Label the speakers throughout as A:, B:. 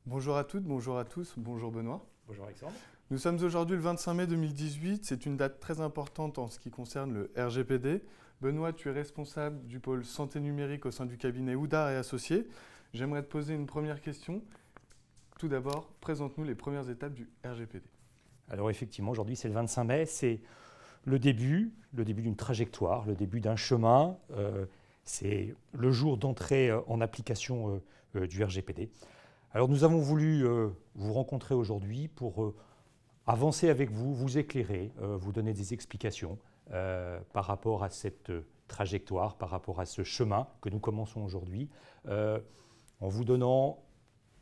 A: Bonjour à toutes, bonjour à tous, bonjour Benoît.
B: Bonjour Alexandre.
A: Nous sommes aujourd'hui le 25 mai 2018, c'est une date très importante en ce qui concerne le RGPD. Benoît, tu es responsable du pôle santé numérique au sein du cabinet Oudart et Associés. J'aimerais te poser une première question. Tout d'abord, présente-nous les premières étapes du RGPD.
B: Alors effectivement, aujourd'hui c'est le 25 mai, c'est le début d'une trajectoire, le début d'un chemin. C'est le jour d'entrée en application du RGPD. Alors nous avons voulu vous rencontrer aujourd'hui pour avancer avec vous, vous éclairer, vous donner des explications par rapport à cette trajectoire, par rapport à ce chemin que nous commençons aujourd'hui, en vous donnant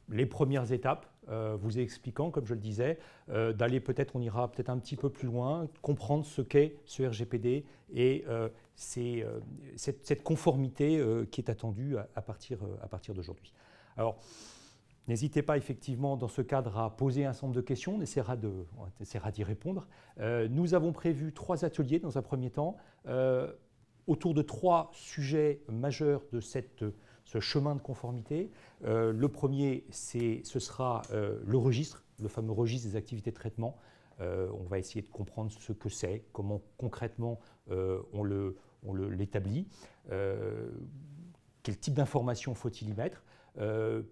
B: les premières étapes, vous expliquant, comme je le disais, d'aller peut-être, on ira peut-être un petit peu plus loin, comprendre ce qu'est ce RGPD et cette conformité qui est attendue à partir d'aujourd'hui. Alors, n'hésitez pas effectivement dans ce cadre à poser un certain nombre de questions, on essaiera d'y répondre. Nous avons prévu 3 ateliers dans un premier temps, autour de 3 sujets majeurs de ce chemin de conformité. Le premier, ce sera le registre, le fameux registre des activités de traitement. On va essayer de comprendre ce que c'est, comment concrètement on l'établit, quel type d'informations faut-il y mettre.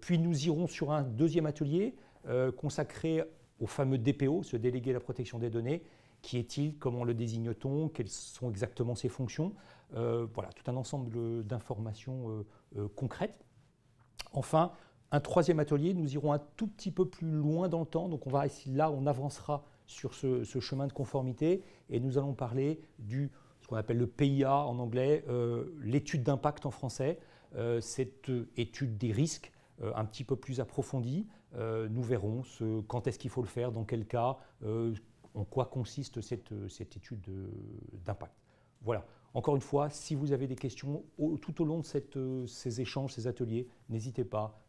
B: Puis nous irons sur un deuxième atelier consacré au fameux DPO, ce délégué à la protection des données. Qui est-il? Comment le désigne-t-on? Quelles sont exactement ses fonctions? Voilà, tout un ensemble d'informations concrètes. Enfin, un troisième atelier, nous irons un tout petit peu plus loin dans le temps. Donc là, on avancera sur ce chemin de conformité et nous allons parler ce qu'on appelle le PIA en anglais, l'étude d'impact en français. Cette étude des risques un petit peu plus approfondie. Nous verrons quand est-ce qu'il faut le faire, dans quel cas, en quoi consiste cette étude d'impact. Voilà. Encore une fois, si vous avez des questions tout au long de ces échanges, ces ateliers, n'hésitez pas,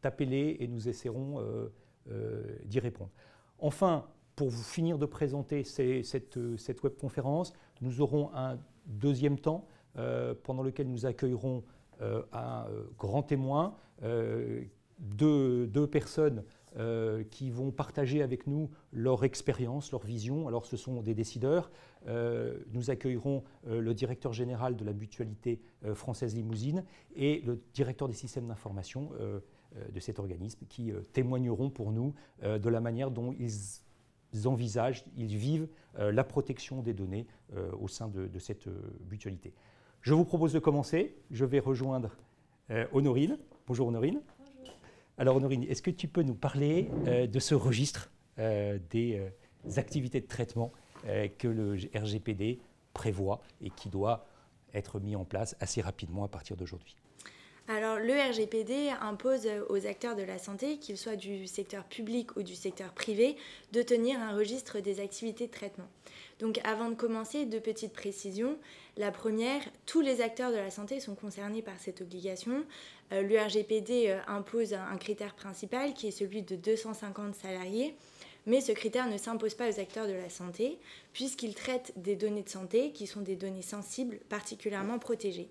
B: tapez-les et nous essaierons d'y répondre. Enfin, pour vous finir de présenter cette webconférence, nous aurons un deuxième temps pendant lequel nous accueillerons un grand témoin, deux personnes qui vont partager avec nous leur expérience, leur vision. Alors ce sont des décideurs. Nous accueillerons le directeur général de la mutualité française Limousine et le directeur des systèmes d'information de cet organisme qui témoigneront pour nous de la manière dont ils envisagent, ils vivent la protection des données au sein de cette mutualité. Je vous propose de commencer. Je vais rejoindre Honorine. Bonjour Honorine.
C: Bonjour.
B: Alors Honorine, est-ce que tu peux nous parler de ce registre des activités de traitement que le RGPD prévoit et qui doit être mis en place assez rapidement à partir d'aujourd'hui?
C: Alors, le RGPD impose aux acteurs de la santé, qu'ils soient du secteur public ou du secteur privé, de tenir un registre des activités de traitement. Donc, avant de commencer, 2 petites précisions. La première, tous les acteurs de la santé sont concernés par cette obligation. Le RGPD impose un critère principal qui est celui de 250 salariés. Mais ce critère ne s'impose pas aux acteurs de la santé, puisqu'il traite des données de santé qui sont des données sensibles, particulièrement protégées.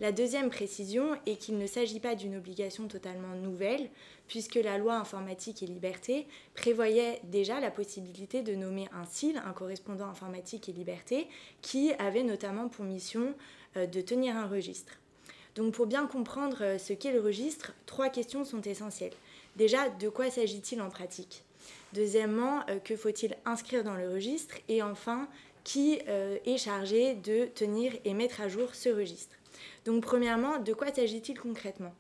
C: La deuxième précision est qu'il ne s'agit pas d'une obligation totalement nouvelle, puisque la loi informatique et liberté prévoyait déjà la possibilité de nommer un CIL, un correspondant informatique et liberté, qui avait notamment pour mission de tenir un registre. Donc pour bien comprendre ce qu'est le registre, 3 questions sont essentielles. Déjà, de quoi s'agit-il en pratique? Deuxièmement, que faut-il inscrire dans le registre? Et enfin, qui est chargé de tenir et mettre à jour ce registre? Donc premièrement, de quoi s'agit-il concrètement?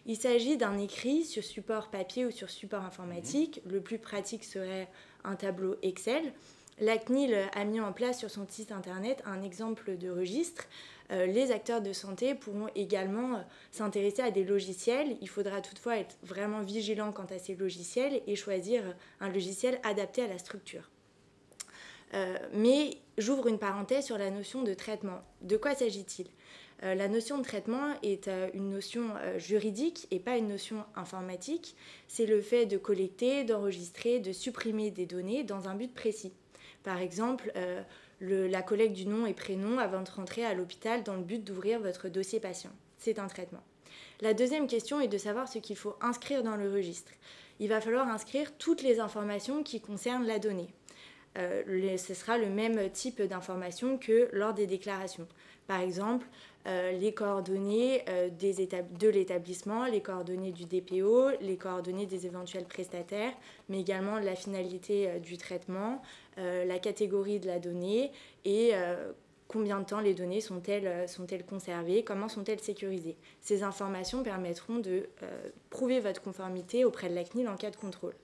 C: Il s'agit d'un écrit sur support papier ou sur support informatique. Le plus pratique serait un tableau Excel. La CNIL a mis en place sur son site internet un exemple de registre. Les acteurs de santé pourront également s'intéresser à des logiciels. Il faudra toutefois être vraiment vigilant quant à ces logiciels et choisir un logiciel adapté à la structure. Mais j'ouvre une parenthèse sur la notion de traitement. De quoi s'agit-il? La notion de traitement est une notion juridique et pas une notion informatique. C'est le fait de collecter, d'enregistrer, de supprimer des données dans un but précis. Par exemple, la collecte du nom et prénom avant de rentrer à l'hôpital dans le but d'ouvrir votre dossier patient. C'est un traitement. La deuxième question est de savoir ce qu'il faut inscrire dans le registre. Il va falloir inscrire toutes les informations qui concernent la donnée. Ce sera le même type d'informations que lors des déclarations. Par exemple, les coordonnées de l'établissement, les coordonnées du DPO, les coordonnées des éventuels prestataires, mais également la finalité du traitement, la catégorie de la donnée et combien de temps les données sont-elles conservées, comment sont-elles sécurisées. Ces informations permettront de prouver votre conformité auprès de la CNIL en cas de contrôle.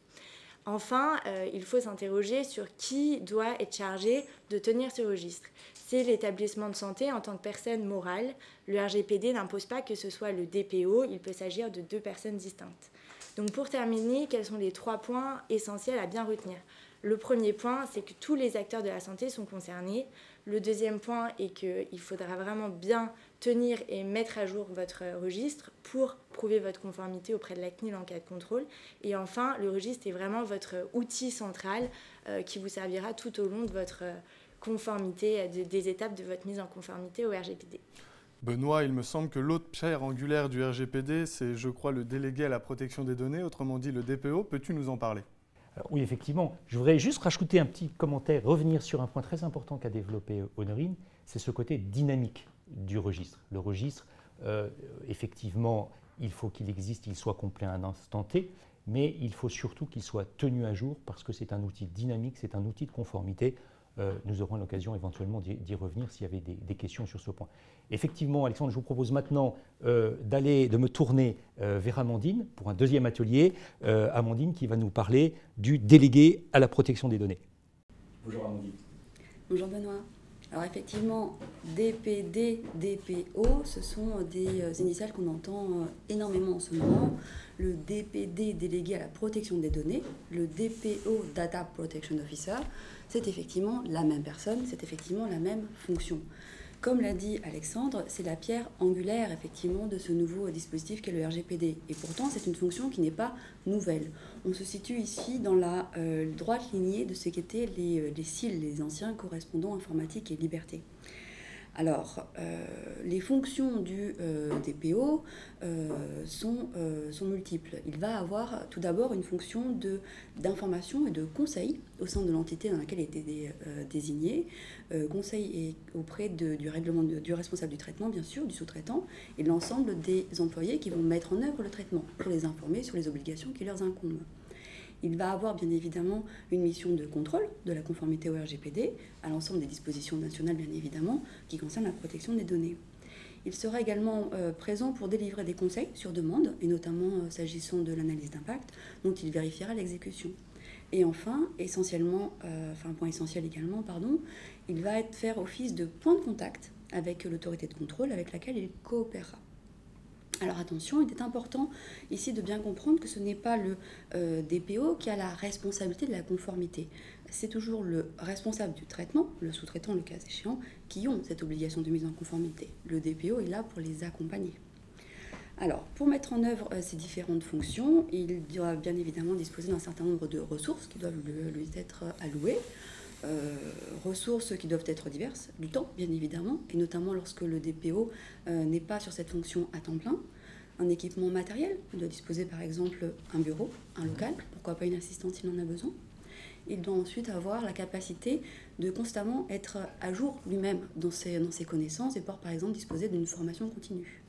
C: Enfin, il faut s'interroger sur qui doit être chargé de tenir ce registre. C'est l'établissement de santé en tant que personne morale. Le RGPD n'impose pas que ce soit le DPO, il peut s'agir de 2 personnes distinctes. Donc pour terminer, quels sont les 3 points essentiels à bien retenir ? Le premier point, c'est que tous les acteurs de la santé sont concernés. Le deuxième point est qu'il faudra vraiment bien tenir et mettre à jour votre registre pour prouver votre conformité auprès de la CNIL en cas de contrôle. Et enfin, le registre est vraiment votre outil central qui vous servira tout au long de votre conformité, des étapes de votre mise en conformité au RGPD.
A: Benoît, il me semble que l'autre pierre angulaire du RGPD, c'est, je crois, le délégué à la protection des données, autrement dit le DPO. Peux-tu nous en parler ?
B: Alors, oui, effectivement. Je voudrais juste rajouter un petit commentaire, revenir sur un point très important qu'a développé Honorine, c'est ce côté dynamique du registre. Le registre, effectivement, il faut qu'il existe, qu'il soit complet à un instant T, mais il faut surtout qu'il soit tenu à jour parce que c'est un outil dynamique, c'est un outil de conformité. Nous aurons l'occasion éventuellement d'y revenir s'il y avait des questions sur ce point. Effectivement, Alexandre, je vous propose maintenant de me tourner vers Amandine pour un deuxième atelier. Amandine qui va nous parler du délégué à la protection des données. Bonjour Amandine.
D: Bonjour Benoît. Alors effectivement, DPD, DPO, ce sont des initiales qu'on entend énormément en ce moment. Le DPD, délégué à la protection des données, le DPO, Data Protection Officer, c'est effectivement la même personne, c'est effectivement la même fonction. Comme l'a dit Alexandre, c'est la pierre angulaire effectivement de ce nouveau dispositif qu'est le RGPD. Et pourtant, c'est une fonction qui n'est pas nouvelle. On se situe ici dans la droite lignée de ce qu'étaient les CIL, les anciens correspondants informatique et liberté. Alors, les fonctions du DPO sont multiples. Il va avoir tout d'abord une fonction d'information et de conseil au sein de l'entité dans laquelle il était désigné. Conseil auprès du responsable du traitement, bien sûr, du sous-traitant, et de l'ensemble des employés qui vont mettre en œuvre le traitement pour les informer sur les obligations qui leur incombent. Il va avoir bien évidemment une mission de contrôle de la conformité au RGPD, à l'ensemble des dispositions nationales bien évidemment, qui concernent la protection des données. Il sera également présent pour délivrer des conseils sur demande, et notamment s'agissant de l'analyse d'impact, dont il vérifiera l'exécution. Et enfin, un point essentiel également, il va faire office de point de contact avec l'autorité de contrôle avec laquelle il coopérera. Alors attention, il est important ici de bien comprendre que ce n'est pas le DPO qui a la responsabilité de la conformité. C'est toujours le responsable du traitement, le sous-traitant le cas échéant, qui ont cette obligation de mise en conformité. Le DPO est là pour les accompagner. Alors, pour mettre en œuvre ces différentes fonctions, il doit bien évidemment disposer d'un certain nombre de ressources qui doivent lui être allouées. Ressources qui doivent être diverses, du temps bien évidemment, et notamment lorsque le DPO n'est pas sur cette fonction à temps plein. Un équipement matériel, il doit disposer par exemple un bureau, un local, pourquoi pas une assistante s'il en a besoin. Il doit ensuite avoir la capacité de constamment être à jour lui-même dans ses connaissances et pouvoir par exemple disposer d'une formation continue.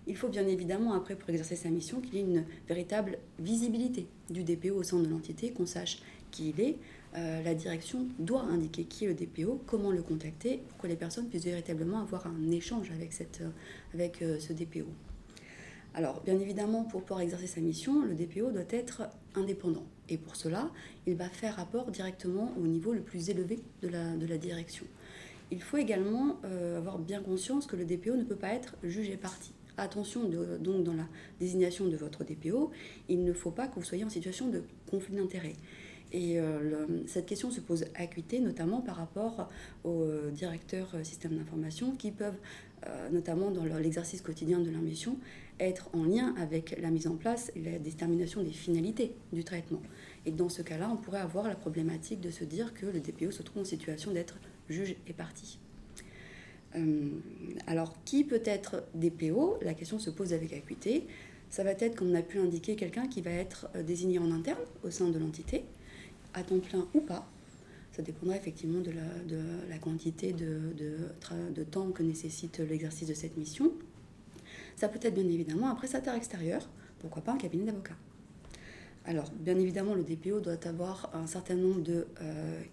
D: Il faut bien évidemment, après, pour exercer sa mission, qu'il y ait une véritable visibilité du DPO au sein de l'entité, qu'on sache qui il est. La direction doit indiquer qui est le DPO, comment le contacter, pour que les personnes puissent véritablement avoir un échange avec ce DPO. Alors, bien évidemment, pour pouvoir exercer sa mission, le DPO doit être indépendant. Et pour cela, il va faire rapport directement au niveau le plus élevé de la direction. Il faut également avoir bien conscience que le DPO ne peut pas être jugé partie. Attention, donc dans la désignation de votre DPO, il ne faut pas que vous soyez en situation de conflit d'intérêts. Et cette question se pose acuité, notamment par rapport aux directeurs systèmes d'information qui peuvent, notamment dans l'exercice quotidien de leur mission, être en lien avec la mise en place et la détermination des finalités du traitement. Et dans ce cas-là, on pourrait avoir la problématique de se dire que le DPO se trouve en situation d'être juge et partie. Alors, qui peut être DPO? La question se pose avec acuité. Ça va être, comme on a pu l'indiquer, quelqu'un qui va être désigné en interne au sein de l'entité, à temps plein ou pas. Ça dépendra effectivement de la quantité de temps que nécessite l'exercice de cette mission. Ça peut être bien évidemment un prestataire extérieur, pourquoi pas un cabinet d'avocats. Alors, bien évidemment, le DPO doit avoir un certain nombre de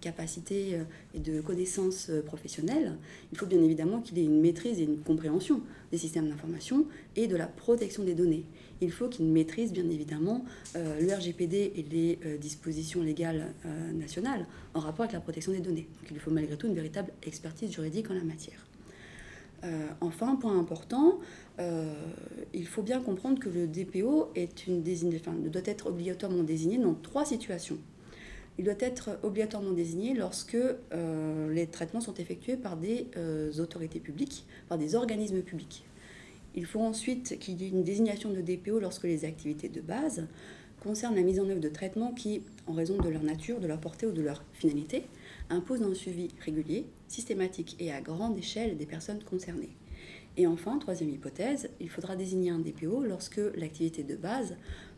D: capacités et de connaissances professionnelles. Il faut bien évidemment qu'il ait une maîtrise et une compréhension des systèmes d'information et de la protection des données. Il faut qu'il maîtrise bien évidemment le RGPD et les dispositions légales nationales en rapport avec la protection des données. Donc, il lui faut malgré tout une véritable expertise juridique en la matière. Enfin, point important, il faut bien comprendre que le DPO doit être obligatoirement désigné dans 3 situations. Il doit être obligatoirement désigné lorsque les traitements sont effectués par des autorités publiques, par des organismes publics. Il faut ensuite qu'il y ait une désignation de DPO lorsque les activités de base concernent la mise en œuvre de traitements qui, en raison de leur nature, de leur portée ou de leur finalité, imposent un suivi régulier, systématique et à grande échelle des personnes concernées. Et enfin, 3e hypothèse, il faudra désigner un DPO lorsque l'activité de base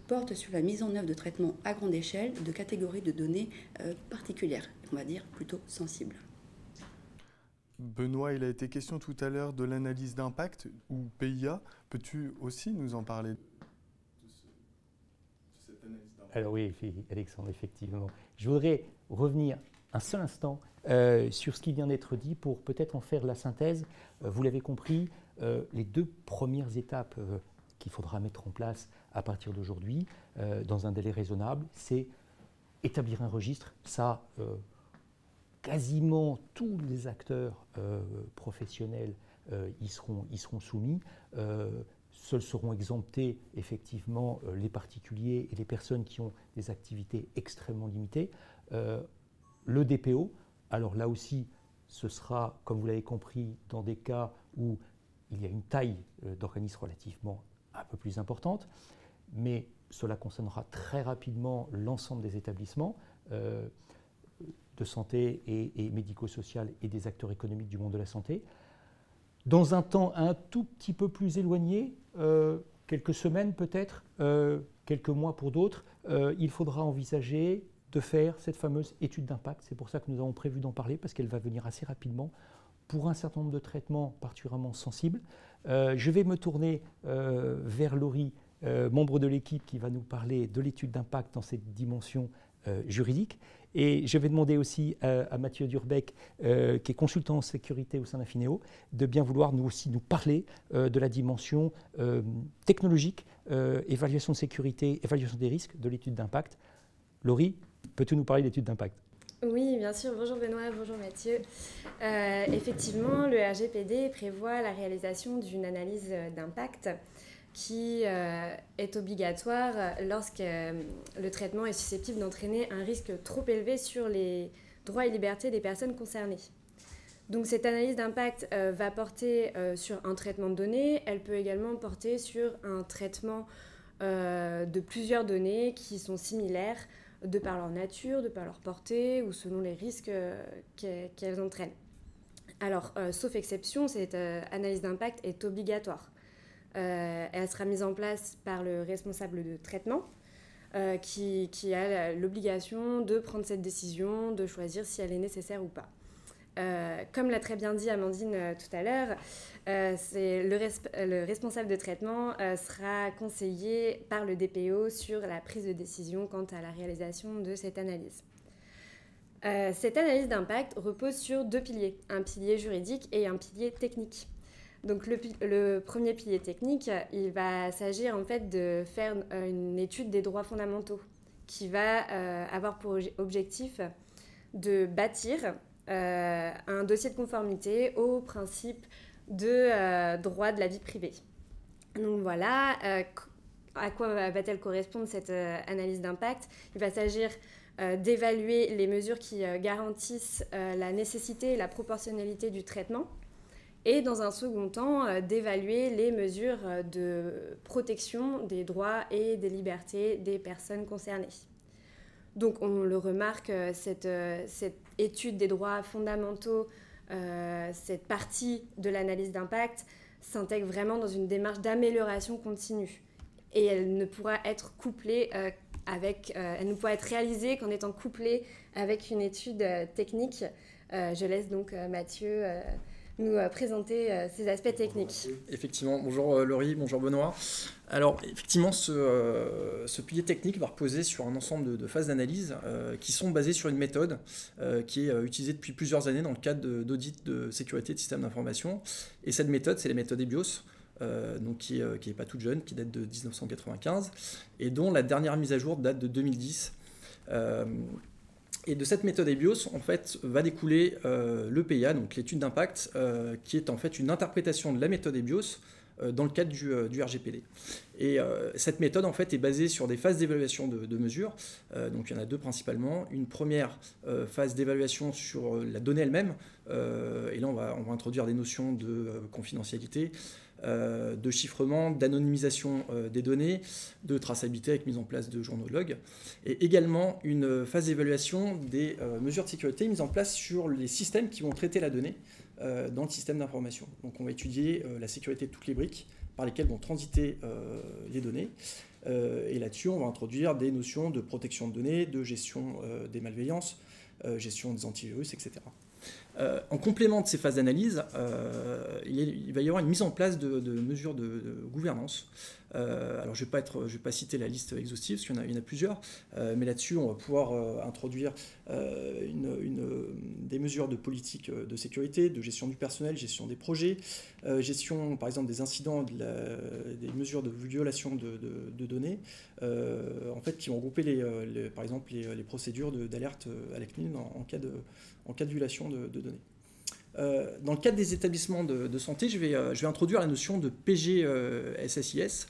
D: porte sur la mise en œuvre de traitements à grande échelle de catégories de données particulières, on va dire plutôt sensibles.
A: Benoît, il a été question tout à l'heure de l'analyse d'impact ou PIA. Peux-tu aussi nous en parler de cette analyse d'impact?
B: Alors oui, Alexandre, effectivement. Je voudrais revenir un seul instant sur ce qui vient d'être dit pour peut-être en faire la synthèse. Vous l'avez compris, les 2 premières étapes qu'il faudra mettre en place à partir d'aujourd'hui, dans un délai raisonnable, c'est établir un registre. Ça, quasiment tous les acteurs professionnels y seront soumis. Seuls seront exemptés effectivement les particuliers et les personnes qui ont des activités extrêmement limitées. Le DPO, alors là aussi, ce sera, comme vous l'avez compris, dans des cas où il y a une taille d'organisme relativement un peu plus importante, mais cela concernera très rapidement l'ensemble des établissements de santé et médico-social et des acteurs économiques du monde de la santé. Dans un temps un tout petit peu plus éloigné, quelques semaines peut-être, quelques mois pour d'autres, il faudra envisager de faire cette fameuse étude d'impact. C'est pour ça que nous avons prévu d'en parler, parce qu'elle va venir assez rapidement pour un certain nombre de traitements particulièrement sensibles. Je vais me tourner vers Laurie, membre de l'équipe qui va nous parler de l'étude d'impact dans cette dimension juridique. Et je vais demander aussi à Mathieu Durbeck, qui est consultant en sécurité au sein d'Infinéo, de bien vouloir nous parler de la dimension technologique, évaluation de sécurité, évaluation des risques de l'étude d'impact. Laurie, peux-tu nous parler de l'étude d'impact ?
C: Oui, bien sûr. Bonjour Benoît, bonjour Mathieu. Effectivement, le RGPD prévoit la réalisation d'une analyse d'impact qui est obligatoire lorsque le traitement est susceptible d'entraîner un risque trop élevé sur les droits et libertés des personnes concernées. Donc cette analyse d'impact va porter sur un traitement de données. Elle peut également porter sur un traitement de plusieurs données qui sont similaires de par leur nature, de par leur portée ou selon les risques qu'elles entraînent. Alors, sauf exception, cette analyse d'impact est obligatoire. Elle sera mise en place par le responsable de traitement qui a l'obligation de prendre cette décision, de choisir si elle est nécessaire ou pas. Comme l'a très bien dit Amandine tout à l'heure, le responsable de traitement sera conseillé par le DPO sur la prise de décision quant à la réalisation de cette analyse. Cette analyse d'impact repose sur 2 piliers, un pilier juridique et un pilier technique. Donc le premier pilier technique, il va s'agir en fait de faire une étude des droits fondamentaux qui va avoir pour objectif de bâtir un dossier de conformité au principe de droit de la vie privée. Donc voilà, à quoi va-t-elle correspondre cette analyse d'impact ? Il va s'agir d'évaluer les mesures qui garantissent la nécessité et la proportionnalité du traitement et dans un second temps d'évaluer les mesures de protection des droits et des libertés des personnes concernées. Donc on le remarque, cette étude des droits fondamentaux
E: cette partie de l'analyse d'impact s'intègre vraiment dans une démarche d'amélioration continue. Et elle ne pourra être couplée elle ne pourra être réalisée qu'en étant couplée avec une étude technique. Je laisse donc Mathieu nous présenter ces aspects techniques.
F: Effectivement, bonjour Laurie, bonjour Benoît. Alors effectivement, ce pilier technique va reposer sur un ensemble de phases d'analyse qui sont basées sur une méthode qui est utilisée depuis plusieurs années dans le cadre d'audit de sécurité de systèmes d'information. Et cette méthode, c'est la méthode EBIOS, donc qui est pas toute jeune, qui date de 1995 et dont la dernière mise à jour date de 2010. Et de cette méthode EBIOS, en fait, va découler l'EPIA, donc l'étude d'impact, qui est en fait une interprétation de la méthode EBIOS dans le cadre du RGPD. Et cette méthode, en fait, est basée sur des phases d'évaluation de mesures. Donc, il y en a deux principalement. Une première phase d'évaluation sur la donnée elle-même. Et là, on va introduire des notions de confidentialité, de chiffrement, d'anonymisation des données, de traçabilité avec mise en place de journaux de log, et également une phase d'évaluation des mesures de sécurité mises en place sur les systèmes qui vont traiter la donnée dans le système d'information. Donc on va étudier la sécurité de toutes les briques par lesquelles vont transiter les données, et là-dessus on va introduire des notions de protection de données, de gestion des malveillances, gestion des antivirus, etc. En complément de ces phases d'analyse, il va y avoir une mise en place de mesures de gouvernance. Alors je ne vais pas citer la liste exhaustive, parce qu'il y en a plusieurs, mais là-dessus, on va pouvoir introduire des mesures de politique de sécurité, de gestion du personnel, gestion des projets, gestion, par exemple, des incidents, des mesures de violation de données, en fait, qui vont regrouper, par exemple, les procédures d'alerte à la CNIL en cas de violation de données. Dans le cadre des établissements de santé, je vais introduire la notion de PG-SSIS,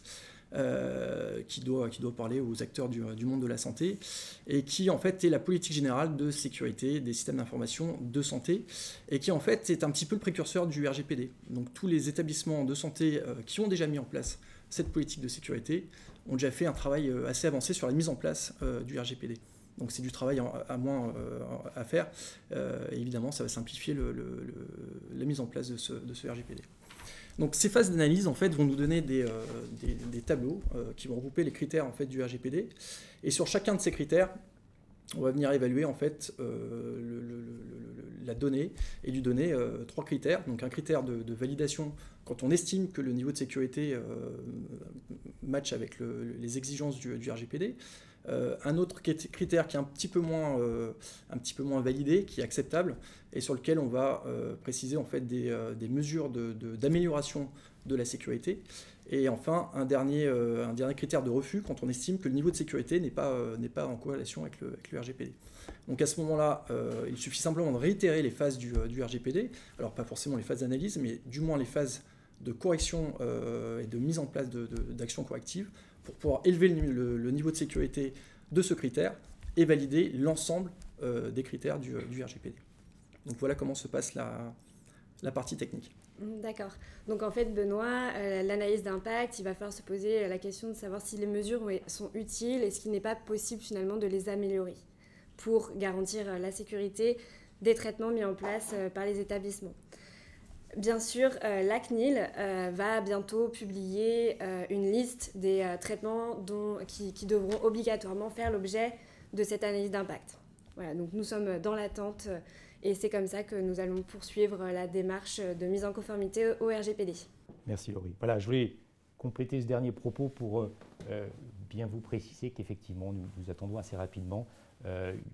F: qui doit parler aux acteurs du monde de la santé, et qui en fait est la politique générale de sécurité des systèmes d'information de santé, et qui en fait est un petit peu le précurseur du RGPD. Donc tous les établissements de santé qui ont déjà mis en place cette politique de sécurité ont déjà fait un travail assez avancé sur la mise en place du RGPD. Donc c'est du travail à moins à faire. Et évidemment, ça va simplifier la mise en place de ce RGPD. Donc ces phases d'analyse en fait, vont nous donner des tableaux qui vont regrouper les critères en fait, du RGPD. Et sur chacun de ces critères, on va venir évaluer en fait, la donnée et lui donner trois critères. Donc un critère de validation quand on estime que le niveau de sécurité match avec les exigences du RGPD. Un autre critère qui est un petit peu moins validé, qui est acceptable, et sur lequel on va préciser en fait, des mesures d'amélioration de la sécurité. Et enfin, un dernier critère de refus quand on estime que le niveau de sécurité n'est pas en corrélation avec le RGPD. Donc à ce moment-là, il suffit simplement de réitérer les phases du RGPD, alors pas forcément les phases d'analyse, mais du moins les phases de correction et de mise en place d'actions correctives, pour pouvoir élever le niveau de sécurité de ce critère et valider l'ensemble des critères du RGPD. Donc voilà comment se passe la partie technique.
E: D'accord. Donc en fait, Benoît, l'analyse d'impact, il va falloir se poser la question de savoir si les mesures sont utiles et ce qu'il n'est pas possible finalement de les améliorer pour garantir la sécurité des traitements mis en place par les établissements. Bien sûr, la CNIL va bientôt publier une liste des traitements qui devront obligatoirement faire l'objet de cette analyse d'impact. Voilà, donc nous sommes dans l'attente et c'est comme ça que nous allons poursuivre la démarche de mise en conformité au RGPD.
B: Merci Laurie. Voilà, je voulais compléter ce dernier propos pour bien vous préciser qu'effectivement nous attendons assez rapidement,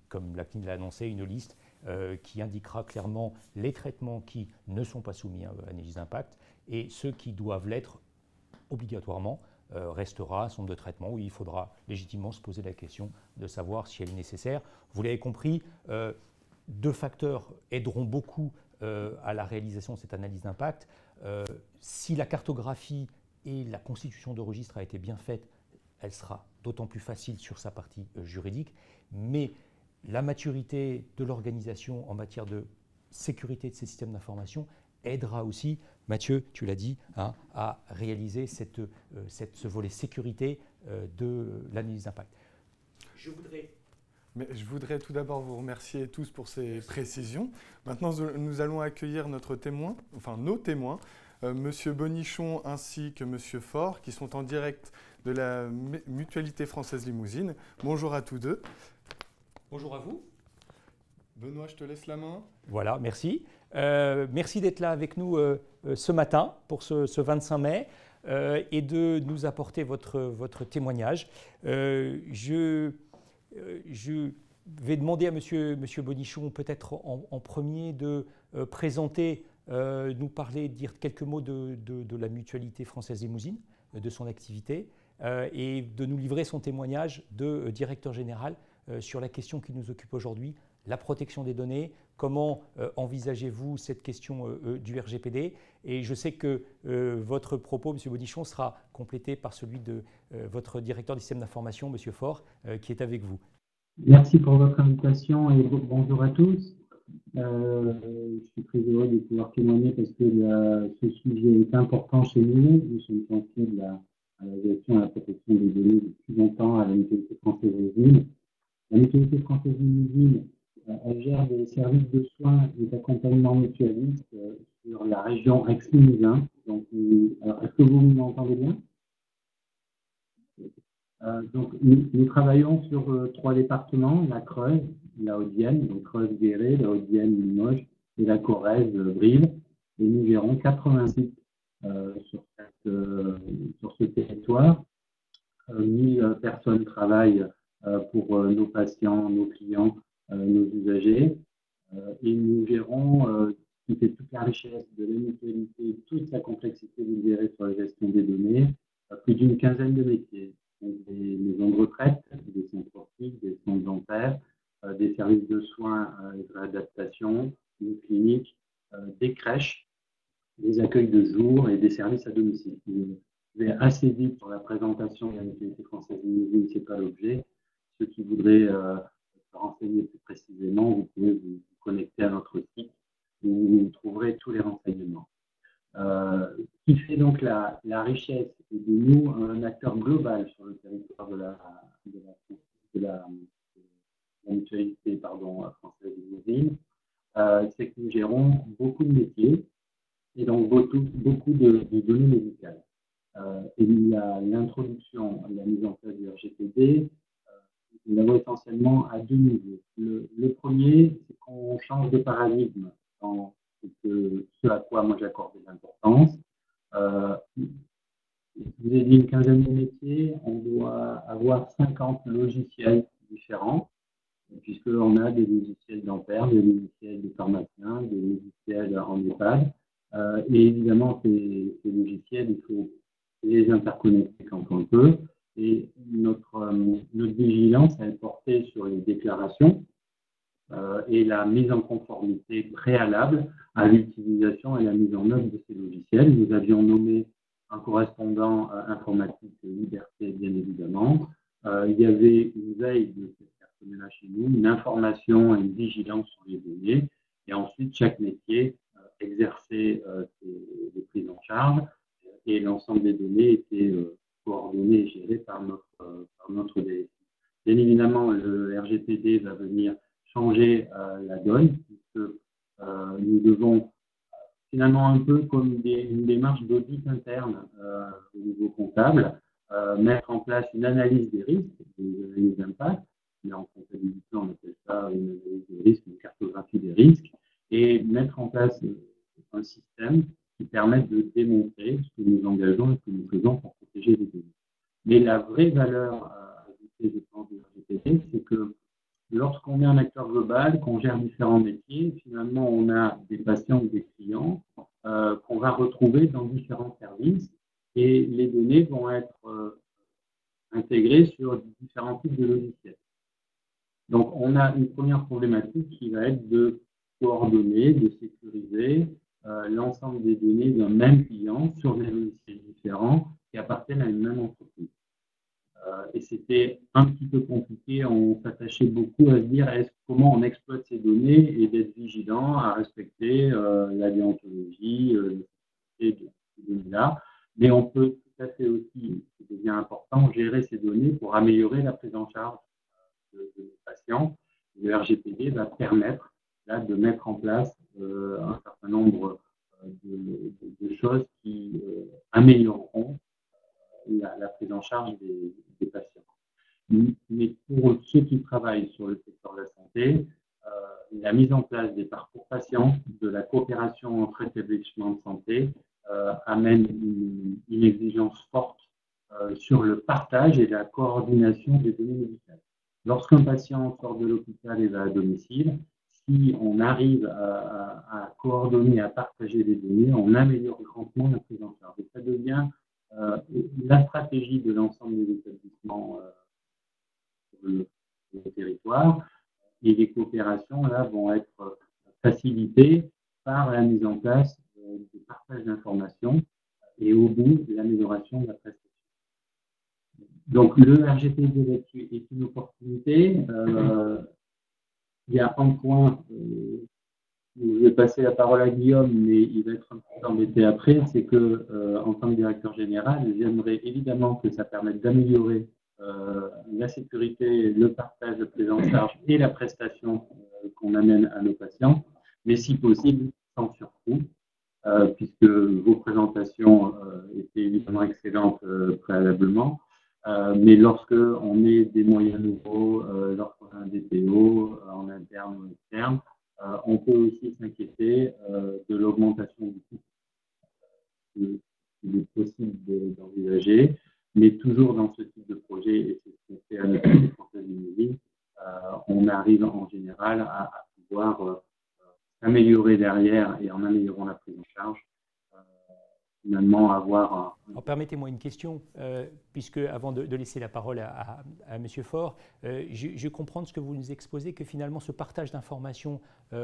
B: comme la CNIL l'a annoncé, une liste qui indiquera clairement les traitements qui ne sont pas soumis à analyse d'impact et ceux qui doivent l'être obligatoirement. Restera un certain nombre de traitements où il faudra légitimement se poser la question de savoir si elle est nécessaire. Vous l'avez compris, deux facteurs aideront beaucoup à la réalisation de cette analyse d'impact. Si la cartographie et la constitution de registre a été bien faite, elle sera d'autant plus facile sur sa partie juridique, mais la maturité de l'organisation en matière de sécurité de ces systèmes d'information aidera aussi, Mathieu, tu l'as dit, hein, à réaliser ce volet sécurité de l'analyse d'impact. Je voudrais
A: Mais je voudrais tout d'abord vous remercier tous pour ces précisions. Maintenant, nous allons accueillir notre témoin, enfin nos témoins, Monsieur Bonichon ainsi que Monsieur Faure, qui sont en direct de la Mutualité Française Limousine. Bonjour à tous deux.
B: Bonjour à vous.
A: Benoît, je te laisse la main.
B: Voilà, merci. Merci d'être là avec nous ce matin pour ce 25 mai et de nous apporter votre témoignage. Je vais demander à Monsieur Bonichon peut-être en premier de présenter, nous parler, dire quelques mots de la Mutualité Française Limousine, de son activité, et de nous livrer son témoignage de directeur général sur la question qui nous occupe aujourd'hui, la protection des données. Comment envisagez-vous cette question du RGPD? Et je sais que votre propos, M. Bonichon, sera complété par celui de votre directeur du système d'information, M. Faure, qui est avec vous.
G: Merci pour votre invitation et bonjour à tous. Je suis très heureux de pouvoir témoigner parce que ce sujet est important chez nous. Nous sommes sensibles à la gestion et à la protection des données depuis longtemps à la Mutualité Française Limousine. La Mutualité Française Limousine, elle gère des services de soins et d'accompagnement mutualiste sur la région Aix-Limousin. Donc, est-ce que vous m'entendez bien? Donc, nous travaillons sur 3 départements, la Creuse, la Haute-Vienne, donc Creuse-Guéret, la Haute-Vienne, Limoges et la Corrèze, Brive. Et nous gérons 80 sites sur ce territoire. 1000 personnes travaillent pour nos patients, nos clients, nos usagers. Et nous gérons, qui fait toute la richesse de la mutualité, toute sa complexité de gérer sur la gestion des données, plus d'une quinzaine de métiers. Donc, des maisons de retraite, des centres sportifs, des centres dentaires, des services de soins et de réadaptation, une clinique, des crèches, des accueils de jour et des services à domicile. Je vais assez vite sur la présentation de la Mutualité Française Limousine, ce n'est pas l'objet. Ceux qui voudraient se renseigner plus précisément, vous pouvez vous connecter à notre site où vous trouverez tous les renseignements. Ce qui fait donc la richesse et de nous un acteur global sur le territoire de la Mutualité Française Limousine, c'est que nous gérons beaucoup de métiers et donc beaucoup de données médicales. Et l'introduction, la mise en place du RGPD, nous l'avons essentiellement à 2 niveaux. Le premier, c'est qu'on change de paradigme dans ce à quoi moi j'accorde de l'importance. Vous avez dit une quinzaine de métiers, on doit avoir 50 logiciels différents, puisqu'on a des logiciels dentaires, des logiciels de pharmaciens, des logiciels en EHPAD. Et évidemment, ces logiciels, il faut les interconnecter quand on peut. Et notre vigilance, elle est portée sur les déclarations et la mise en conformité préalable à l'utilisation et la mise en œuvre de ces logiciels. Nous avions nommé un correspondant informatique liberté, bien évidemment. Il y avait une veille de cette personne-là chez nous, une information et une vigilance sur les données. Et ensuite, chaque métier exerçait les prises en charge et l'ensemble des données était coordonné et géré par notre DSI. Bien évidemment, le RGPD va venir changer la donne, puisque nous devons finalement un peu comme une démarche d'audit interne au niveau comptable, mettre en place une analyse des risques, une analyse d'impact, mais en comptabilité on appelle ça une analyse des risques, une cartographie des risques, et mettre en place un système qui permette de démontrer ce que nous engageons et ce que nous faisons pour protéger les données. Mais la vraie valeur ajoutée, je pense, du RGPD, c'est que lorsqu'on est un acteur global, qu'on gère différents métiers, finalement, on a des patients ou des clients qu'on va retrouver dans différents services et les données vont être intégrées sur différents types de logiciels. Donc, on a une première problématique qui va être de coordonner, de sécuriser l'ensemble des données d'un même client sur des logiciels différents qui appartiennent à une même entreprise. Et c'était un petit peu compliqué, on s'attachait beaucoup à se dire comment on exploite ces données et d'être vigilant à respecter la déontologie et de ces données-là. Mais on peut tout à fait aussi, ce qui devient important, gérer ces données pour améliorer la prise en charge de nos patients. Le RGPD va permettre là, de mettre en place un certain nombre de choses qui amélioreront la prise en charge des patients. Mais pour ceux qui travaillent sur le secteur de la santé, la mise en place des parcours patients, de la coopération entre établissements de santé amène une exigence forte sur le partage et la coordination des données médicales. Lorsqu'un patient sort de l'hôpital et va à domicile, si on arrive à coordonner, à partager les données, on améliore grandement la prise en charge. Et ça devient la stratégie de l'ensemble des établissements sur le territoire. Et les coopérations là vont être facilitées par la mise en place de partage d'informations et au bout l'amélioration de la prestation. Donc le RGPD là-dessus est une opportunité. Il y a un point, je vais passer la parole à Guillaume, mais il va être un peu embêté après, c'est que en tant que directeur général, j'aimerais évidemment que ça permette d'améliorer la sécurité, le partage de prise en charge et la prestation qu'on amène à nos patients, mais si possible sans surcoût, puisque vos présentations étaient évidemment excellentes préalablement. Mais lorsque on met des moyens nouveaux, lorsqu'on a un DPO en interne ou externe, on peut aussi s'inquiéter de l'augmentation du coût qu'il est possible d'envisager. Mais toujours dans ce type de projet, et c'est ce qu'on fait à l'Institut français d'Immobilier, on arrive en général à pouvoir s'améliorer derrière et en améliorant la prise en charge, finalement avoir
B: Alors, permettez-moi une question, puisque avant de laisser la parole à M. Faure, je comprends ce que vous nous exposez, que finalement ce partage d'informations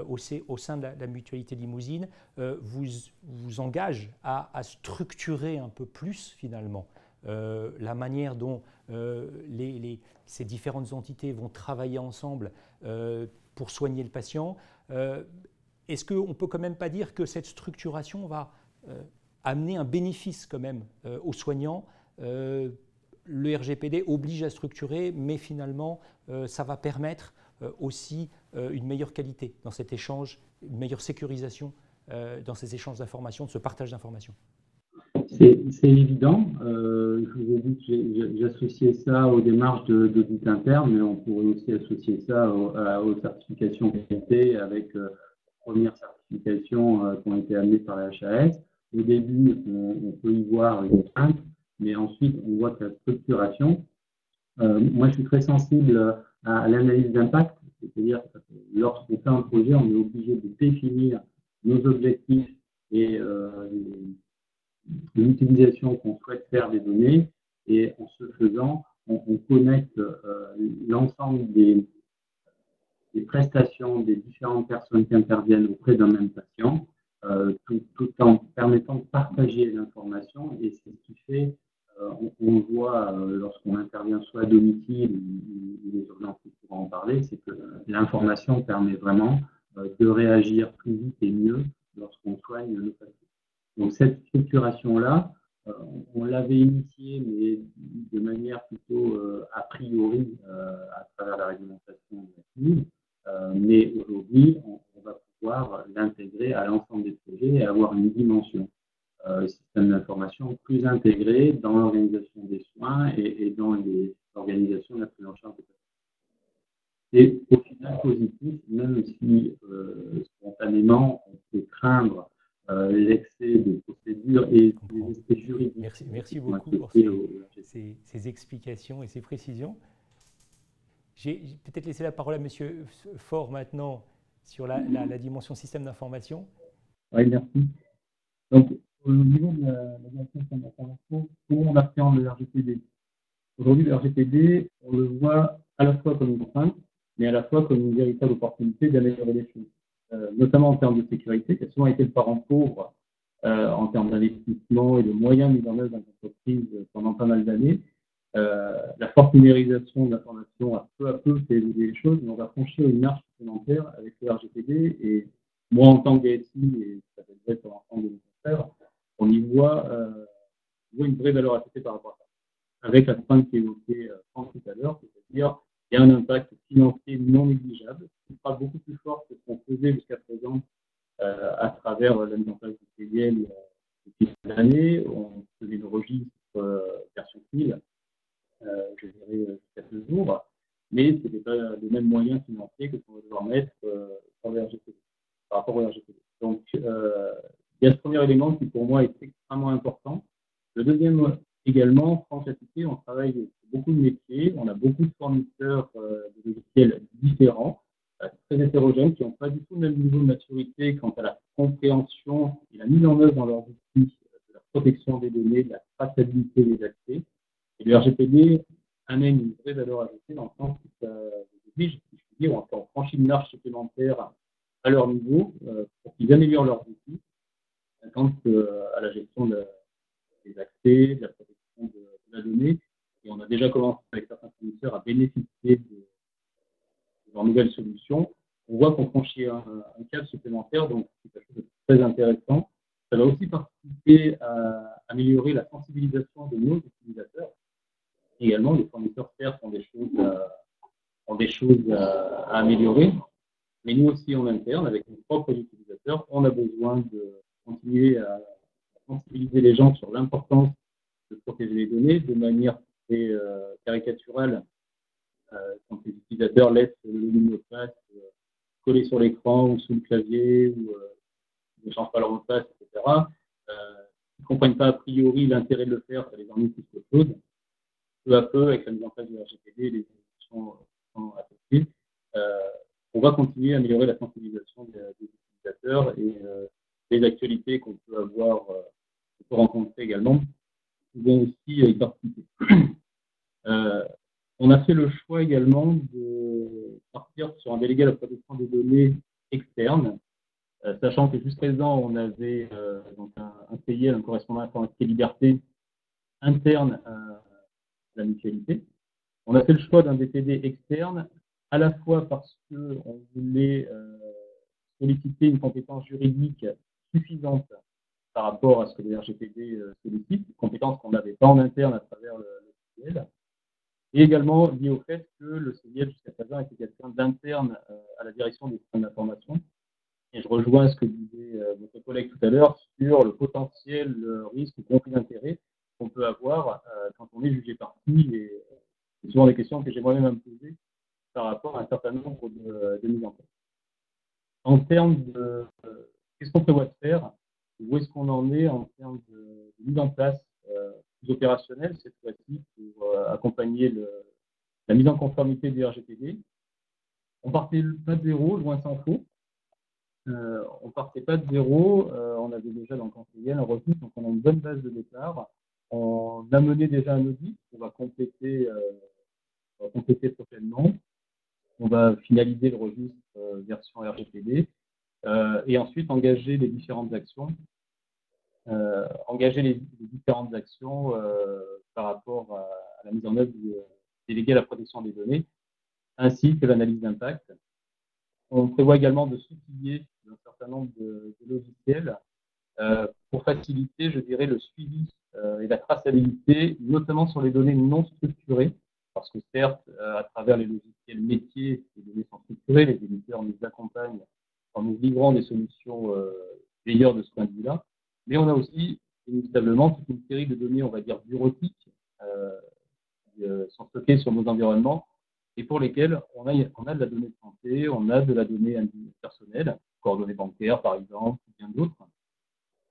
B: au sein de la mutualité Limousine vous engage à structurer un peu plus finalement la manière dont ces différentes entités vont travailler ensemble pour soigner le patient. Est-ce qu'on ne peut quand même pas dire que cette structuration va amener un bénéfice quand même aux soignants? Le RGPD oblige à structurer, mais finalement, ça va permettre aussi une meilleure qualité dans cet échange, une meilleure sécurisation dans ces échanges d'informations, de ce partage d'informations.
G: C'est évident. Je vous ai dit que j'associais ça aux démarches d'audit interne, mais on pourrait aussi associer ça aux certifications qualité avec premières certifications qui ont été amenées par la HAS. Au début, on peut y voir une crainte, mais ensuite, on voit que la structuration. Moi, je suis très sensible à l'analyse d'impact, c'est-à-dire que lorsqu'on fait un projet, on est obligé de définir nos objectifs et l'utilisation qu'on souhaite faire des données, et en ce faisant, on connecte l'ensemble des prestations des différentes personnes qui interviennent auprès d'un même patient, tout en permettant de partager l'information, et c'est ce qui fait, on voit lorsqu'on intervient soit à domicile, ou les urgences pourront en parler, c'est que l'information permet vraiment de réagir plus vite et mieux lorsqu'on soigne le patient. Donc cette structuration-là, on l'avait initiée, mais de manière plutôt a priori à travers la réglementation active, mais aujourd'hui, on va pouvoir l'intégrer à l'ensemble des projets et avoir une dimension système d'information plus intégré dans l'organisation des soins et dans l'organisation de la prise en charge des patients. Et au final positif, même si spontanément on peut craindre l'excès de procédures et des aspects juridiques.
B: Merci beaucoup pour ces explications et ces précisions. J'ai peut-être laissé la parole à M. Faure maintenant sur la dimension système d'information.
G: Oui, merci. Donc, au niveau de la dimension système d'information, comment on appréhende le RGPD? Aujourd'hui, le RGPD, on le voit à la fois comme une contrainte, mais à la fois comme une véritable opportunité d'améliorer les choses, notamment en termes de sécurité, qui a souvent été le parent pauvre en termes d'investissement et de moyens mis en œuvre dans l'entreprise pendant pas mal d'années. La forte numérisation de l'information a peu à peu fait évoluer les choses, mais on va franchir une marche supplémentaire avec le RGPD. Et moi, en tant que DSI, et ça peut être vrai pour l'ensemble de nos confrères, on y voit une vraie valeur ajoutée par rapport à ça. Avec la pointe qui est évoquée tout à l'heure, c'est-à-dire Il y a un impact financier non négligeable, qui sera beaucoup plus fort que ce qu'on faisait jusqu'à présent à travers la mise en place du CDL depuis l'année. On faisait le registre version 1000, je dirais, jusqu'à ce jour, mais ce n'était pas les mêmes moyens financiers que ce qu'on va devoir mettre sur le RGPD, par rapport au RGPD. Donc, il y a ce premier élément qui, pour moi, est extrêmement important. Le deuxième, également, France Associée, on travaille sur beaucoup de métiers, on a beaucoup de fournisseurs de logiciels différents, très hétérogènes, qui n'ont pas du tout le même niveau de maturité quant à la compréhension et la mise en œuvre dans leurs outils de la protection des données, de la traçabilité des accès. Et le RGPD amène une vraie valeur ajoutée dans le sens que ça les oblige, si je puis dire, on franchit une marche supplémentaire à leur niveau pour qu'ils améliorent leurs outils quant à la gestion des accès, de la protection de la donnée. Et on a déjà commencé avec certains fournisseurs à bénéficier de leurs nouvelles solutions. On voit qu'on franchit un cap supplémentaire, donc c'est quelque chose de très intéressant. Ça va aussi participer à améliorer la sensibilisation de nos utilisateurs. Également, les fournisseurs certes ont des choses à améliorer, mais nous aussi en interne, avec nos propres utilisateurs, on a besoin de continuer à sensibiliser les gens sur l'importance de protéger les données de manière très caricaturale. Quand les utilisateurs laissent le mot de passe collé sur l'écran ou sous le clavier ou ne changent pas leur mot de passe, etc. Ils ne comprennent pas a priori l'intérêt de le faire, ça les ennuie plus qu'autre chose. Peu à peu, avec la mise en place du RGPD, les évolutions sont associées. On va continuer à améliorer la sensibilisation des utilisateurs et les actualités qu'on peut avoir, qu'on peut rencontrer également, vont aussi y participer. On a fait le choix également de partir sur un délégué à la protection des données externes, sachant que jusqu'à présent, on avait donc un CIL, un correspondant informatique et liberté interne à la mutualité. On a fait le choix d'un DPD externe, à la fois parce qu'on voulait solliciter une compétence juridique suffisante par rapport à ce que le RGPD sollicite, compétence qu'on n'avait pas en interne à travers le CIL, et également lié au fait que le CIL jusqu'à présent était quelqu'un d'interne à la direction des systèmes d'information. Et je rejoins ce que disait votre collègue tout à l'heure sur le potentiel risque ou conflit d'intérêt qu'on peut avoir quand on est jugé partie. Et c'est souvent des questions que j'ai moi-même à me poser par rapport à un certain nombre de mises en place. En termes de qu'est-ce qu'on prévoit de faire, où est-ce qu'on en est en termes de mise en place plus opérationnelle cette fois-ci pour accompagner la mise en conformité du RGPD. On partait pas de zéro, loin s'en faut. On partait pas de zéro, on avait déjà dans le conseiller un revenu, donc on a une bonne base de départ. On a mené déjà un audit, on va compléter prochainement. On va finaliser le registre version RGPD et ensuite engager les différentes actions. Par rapport à la mise en œuvre du délégué à la protection des données, ainsi que l'analyse d'impact. On prévoit également de s'outiller un certain nombre de logiciels pour faciliter, je dirais, le suivi et la traçabilité, notamment sur les données non structurées, parce que certes, à travers les logiciels métiers, les données sont structurées, les éditeurs nous accompagnent en nous livrant des solutions meilleures de ce point de vue-là, mais on a aussi inévitablement toute une série de données, on va dire, bureautiques, qui sont stockées sur nos environnements et pour lesquelles on a de la donnée de santé, on a de la donnée personnelle, coordonnées bancaires par exemple, ou bien d'autres,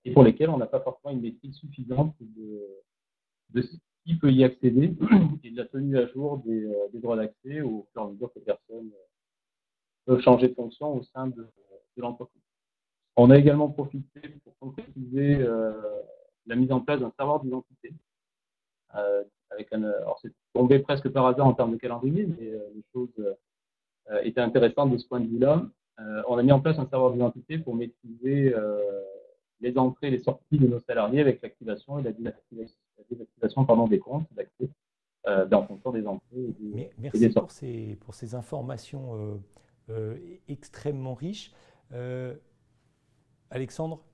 G: et pour lesquelles on n'a pas forcément une maîtrise suffisante de ce qui peut y accéder et de la tenue à jour des droits d'accès au fur et à mesure que les personnes peuvent changer de fonction au sein de l'entreprise. On a également profité pour concrétiser la mise en place d'un serveur d'identité. Alors c'est tombé presque par hasard en termes de calendrier, mais les choses étaient intéressantes de ce point de vue-là. On a mis en place un serveur d'identité pour maîtriser les entrées et les sorties de nos salariés avec l'activation et la désactivation des comptes d'accès en fonction des entrées
B: et des sorties. Merci pour ces informations extrêmement riches. Alexandre,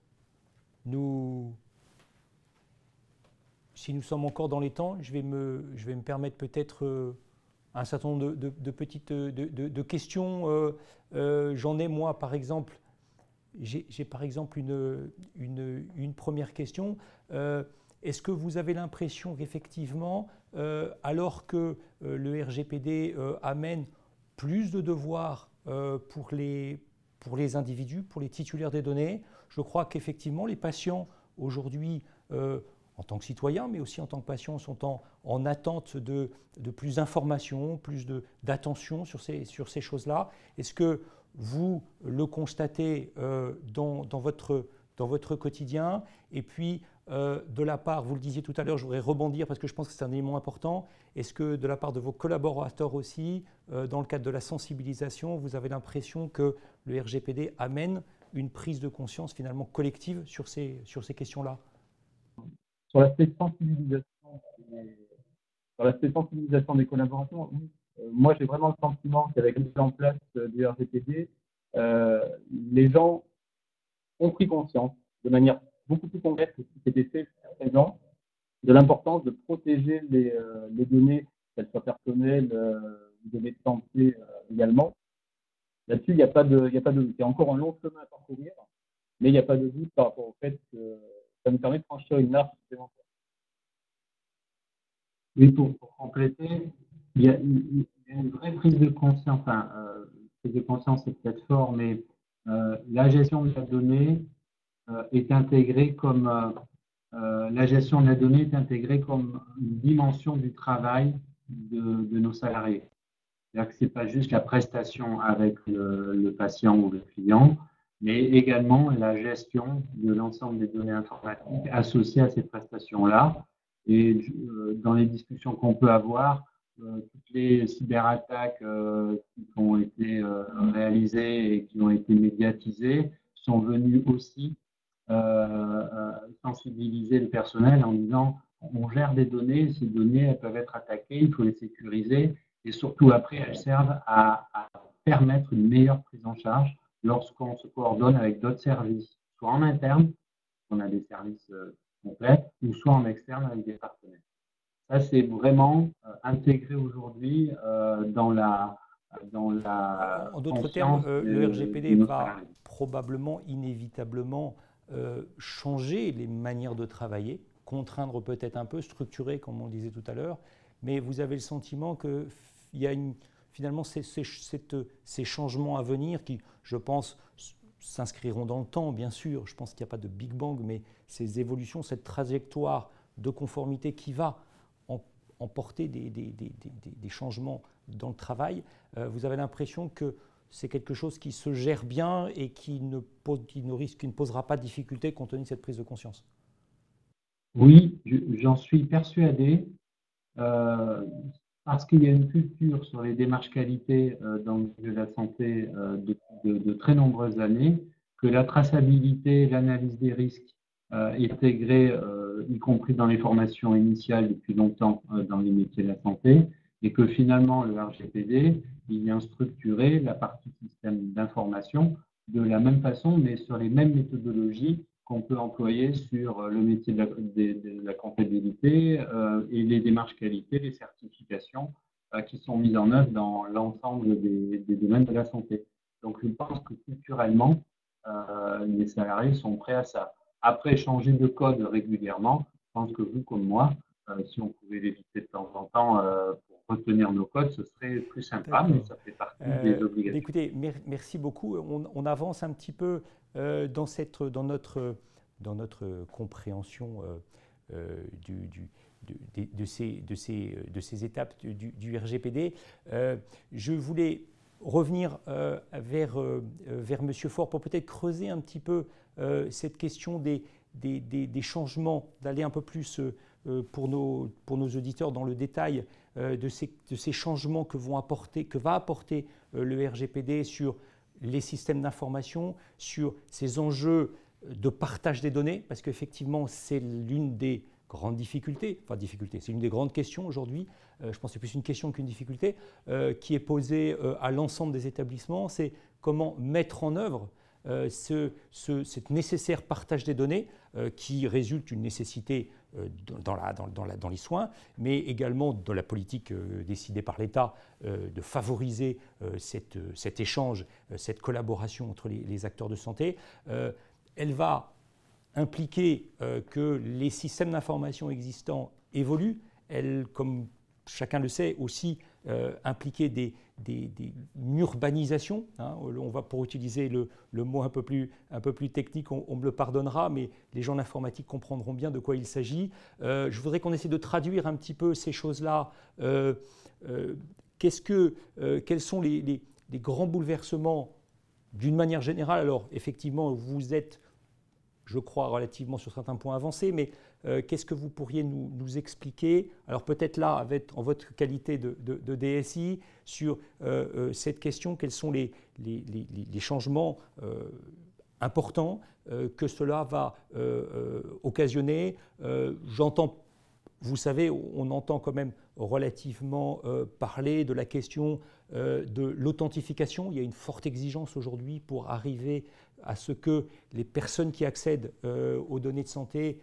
B: si nous sommes encore dans les temps, je vais me permettre peut-être un certain nombre de petites questions. J'en ai moi par exemple, j'ai par exemple une première question. Est-ce que vous avez l'impression qu'effectivement, alors que le RGPD amène plus de devoirs pour les individus, pour les titulaires des données, je crois qu'effectivement les patients aujourd'hui, en tant que citoyens, mais aussi en tant que patients, sont en attente de plus d'informations, plus d'attention sur ces choses-là. Est-ce que vous le constatez dans votre quotidien? Et puis, de la part, vous le disiez tout à l'heure, je voudrais rebondir parce que je pense que c'est un élément important. Est-ce que de la part de vos collaborateurs aussi, dans le cadre de la sensibilisation, vous avez l'impression que le RGPD amène une prise de conscience finalement collective sur ces questions-là?
G: Sur l'aspect sensibilisation des collaborateurs, oui. Moi j'ai vraiment le sentiment qu'avec la mise en place du RGPD, les gens ont pris conscience de manière beaucoup plus concrète que ce qui s'était fait jusqu'à présent de l'importance de protéger les données, qu'elles soient personnelles, les données de santé également. Là-dessus, il y a encore un long chemin à parcourir, mais il n'y a pas de doute par rapport au fait que ça nous permet de franchir une marche supplémentaire. Oui, pour compléter, il y a une vraie prise de conscience. Prise de conscience, c'est peut-être fort, mais la gestion de la donnée est intégrée comme une dimension du travail de nos salariés. C'est-à-dire que ce n'est pas juste la prestation avec le patient ou le client, mais également la gestion de l'ensemble des données informatiques associées à ces prestations-là. Et dans les discussions qu'on peut avoir, toutes les cyberattaques qui ont été réalisées et qui ont été médiatisées sont venues aussi sensibiliser le personnel en disant on gère des données, ces données elles peuvent être attaquées, il faut les sécuriser et surtout après elles servent à permettre une meilleure prise en charge lorsqu'on se coordonne avec d'autres services, soit en interne, on a des services complets, ou soit en externe avec des partenaires. Ça, c'est vraiment intégré aujourd'hui dans la
B: En d'autres termes, le RGPD va probablement, inévitablement, changer les manières de travailler, contraindre peut-être un peu, structurer, comme on le disait tout à l'heure, mais vous avez le sentiment qu'il y a finalement ces changements à venir qui, je pense, s'inscriront dans le temps, bien sûr. Je pense qu'il n'y a pas de Big Bang, mais ces évolutions, cette trajectoire de conformité qui va emporter des changements dans le travail, vous avez l'impression que c'est quelque chose qui se gère bien et qui ne posera pas de difficulté compte tenu de cette prise de conscience?
G: Oui, j'en suis persuadé, parce qu'il y a une culture sur les démarches qualité dans le milieu de la santé de très nombreuses années, que la traçabilité, l'analyse des risques est intégrée, y compris dans les formations initiales depuis longtemps dans les métiers de la santé, et que finalement le RGPD, il vient structurer la partie système d'information de la même façon, mais sur les mêmes méthodologies qu'on peut employer sur le métier de la comptabilité et les démarches qualité, les certifications qui sont mises en œuvre dans l'ensemble des domaines de la santé. Donc je pense que culturellement, les salariés sont prêts à ça. Après, changer de code régulièrement, je pense que vous comme moi, si on pouvait l'éviter de temps en temps pour retenir nos codes, ce serait plus sympa, mais ça fait partie des obligations.
B: Écoutez, merci beaucoup. On avance un petit peu dans notre compréhension de ces étapes du RGPD. Je voulais revenir vers M. Faure pour peut-être creuser un petit peu cette question des changements, d'aller un peu plus pour nos auditeurs dans le détail de ces changements que va apporter le RGPD sur les systèmes d'information, sur ces enjeux de partage des données, parce qu'effectivement, c'est l'une des grandes difficultés, c'est l'une des grandes questions aujourd'hui, je pense que c'est plus une question qu'une difficulté, qui est posée à l'ensemble des établissements, c'est comment mettre en œuvre cette nécessaire partage des données qui résulte d'une nécessité dans les soins, mais également dans la politique décidée par l'État de favoriser cet échange, cette collaboration entre les acteurs de santé. Elle va impliquer que les systèmes d'information existants évoluent. Elle, comme chacun le sait, aussi impliquer une urbanisation. Hein. On va, pour utiliser le mot un peu plus technique, on me le pardonnera, mais les gens d'informatique comprendront bien de quoi il s'agit. Je voudrais qu'on essaie de traduire un petit peu ces choses-là. Quels sont les grands bouleversements d'une manière générale? Alors, effectivement, vous êtes, je crois, relativement sur certains points avancés, mais qu'est-ce que vous pourriez nous expliquer? Alors peut-être là, en votre qualité de DSI, sur cette question, quels sont les changements importants que cela va occasionner? J'entends, vous savez, on entend quand même relativement parler de la question de l'authentification. Il y a une forte exigence aujourd'hui pour arriver à ce que les personnes qui accèdent aux données de santé,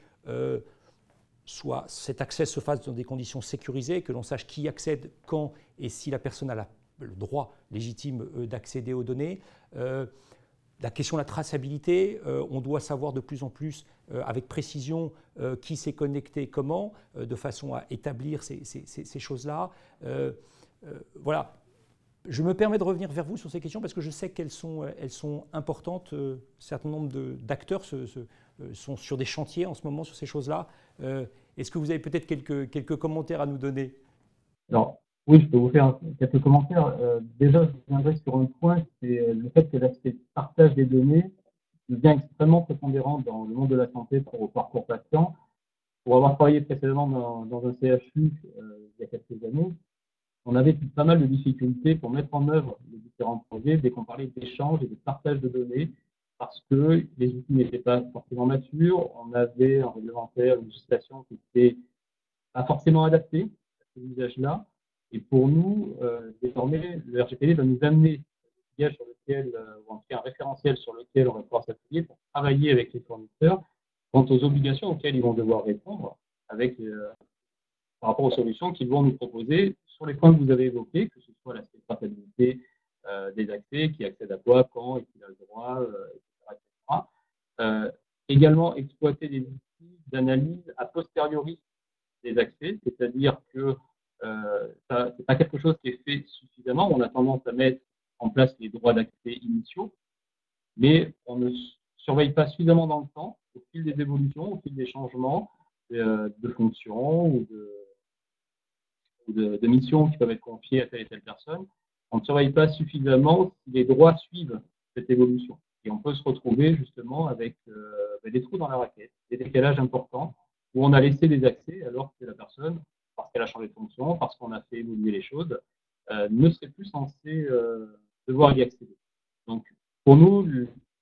B: cet accès se fasse dans des conditions sécurisées, que l'on sache qui accède, quand et si la personne a le droit légitime d'accéder aux données. La question de la traçabilité, on doit savoir de plus en plus avec précision qui s'est connecté comment, de façon à établir ces choses-là. Voilà. Je me permets de revenir vers vous sur ces questions parce que je sais qu'elles sont importantes. Un certain nombre d'acteurs sont sur des chantiers en ce moment sur ces choses-là. Est-ce que vous avez peut-être quelques commentaires à nous donner?
G: Alors, oui, je peux vous faire quelques commentaires. Déjà, je reviendrai sur un point, c'est le fait que l'aspect partage des données devient extrêmement prépondérant dans le monde de la santé au parcours patient. Pour avoir travaillé précédemment dans un CHU il y a quelques années, on avait pas mal de difficultés pour mettre en œuvre les différents projets dès qu'on parlait d'échange et de partage de données, parce que les outils n'étaient pas forcément matures, on avait un réglementaire, une législation qui n'était pas forcément adaptée à ces usages-là. Et pour nous, désormais, le RGPD va nous amener un outillage sur lequel, ou en tout cas un référentiel sur lequel on va pouvoir s'appuyer pour travailler avec les fournisseurs quant aux obligations auxquelles ils vont devoir répondre par rapport aux solutions qu'ils vont nous proposer sur les points que vous avez évoqués, que ce soit l'aspect traçabilité des accès, qui accède à quoi, quand, et qui a le droit, etc. Également, exploiter des outils d'analyse a posteriori des accès, c'est-à-dire que ce n'est pas quelque chose qui est fait suffisamment. On a tendance à mettre en place les droits d'accès initiaux, mais on ne surveille pas suffisamment dans le temps, au fil des évolutions, au fil des changements de fonctions ou de missions qui peuvent être confiées à telle et telle personne. On ne surveille pas suffisamment si les droits suivent cette évolution. Et on peut se retrouver justement avec des trous dans la raquette, des décalages importants, où on a laissé des accès alors que la personne, parce qu'elle a changé de fonction, parce qu'on a fait évoluer les choses, ne serait plus censée devoir y accéder. Donc, pour nous,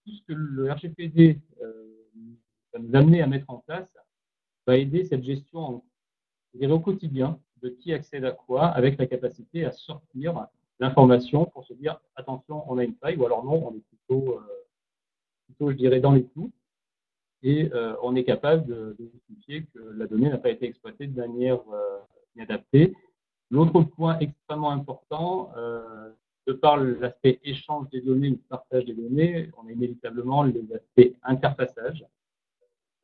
G: tout ce que le RGPD va nous amener à mettre en place va aider cette gestion, je dirais, au quotidien de qui accède à quoi, avec la capacité à sortir l'information pour se dire attention, on a une faille, ou alors non, on est plutôt je dirais, dans les clous, et on est capable de justifier que la donnée n'a pas été exploitée de manière inadaptée. L'autre point extrêmement important, de par l'aspect échange des données ou partage des données, on a inévitablement l'aspect interfaçage.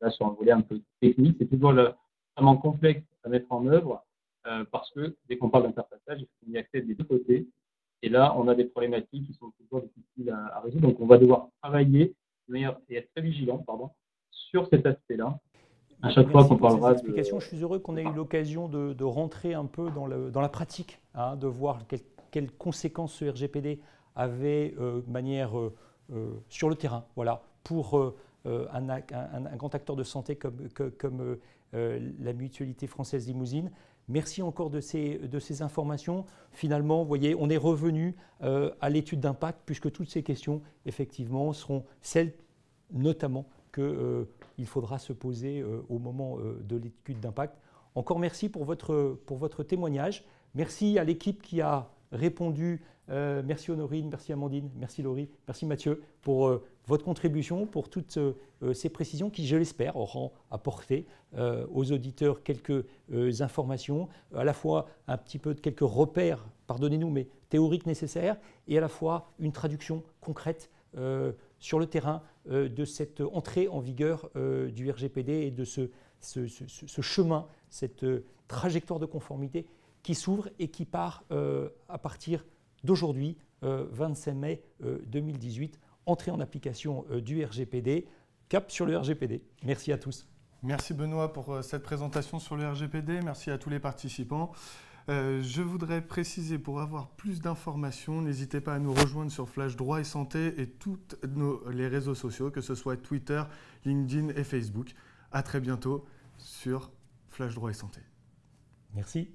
G: Là, sur un volet un peu technique, c'est toujours extrêmement complexe à mettre en œuvre parce que dès qu'on parle d'interfaçage, il faut y accéder des deux côtés. Et là, on a des problématiques qui sont toujours difficiles à résoudre. Donc, on va devoir travailler et être très vigilant sur cet aspect-là. À chaque fois qu'on parlera de
B: explications, je suis heureux qu'on ait eu l'occasion de rentrer un peu dans la pratique, hein, de voir quelles conséquences ce RGPD avait de manière sur le terrain, voilà, pour un grand acteur de santé comme la Mutualité Française Limousine. Merci encore de ces informations. Finalement, vous voyez, on est revenu à l'étude d'impact, puisque toutes ces questions, effectivement, seront celles notamment qu'il faudra se poser au moment de l'étude d'impact. Encore merci pour votre témoignage. Merci à l'équipe qui a répondu. Merci Honorine, merci Amandine, merci Laurie, merci Mathieu pour votre contribution, pour toutes ces précisions qui, je l'espère, auront apporté aux auditeurs quelques informations, à la fois un petit peu de quelques repères, pardonnez-nous, mais théoriques nécessaires, et à la fois une traduction concrète sur le terrain de cette entrée en vigueur du RGPD et de ce chemin, cette trajectoire de conformité qui s'ouvre et qui part à partir d'aujourd'hui, 25 mai 2018, entrée en application du RGPD, cap sur le RGPD. Merci à tous.
A: Merci Benoît pour cette présentation sur le RGPD, merci à tous les participants. Je voudrais préciser, pour avoir plus d'informations, n'hésitez pas à nous rejoindre sur Flash Droit et Santé et tous les réseaux sociaux, que ce soit Twitter, LinkedIn et Facebook. À très bientôt sur Flash Droit et Santé.
B: Merci.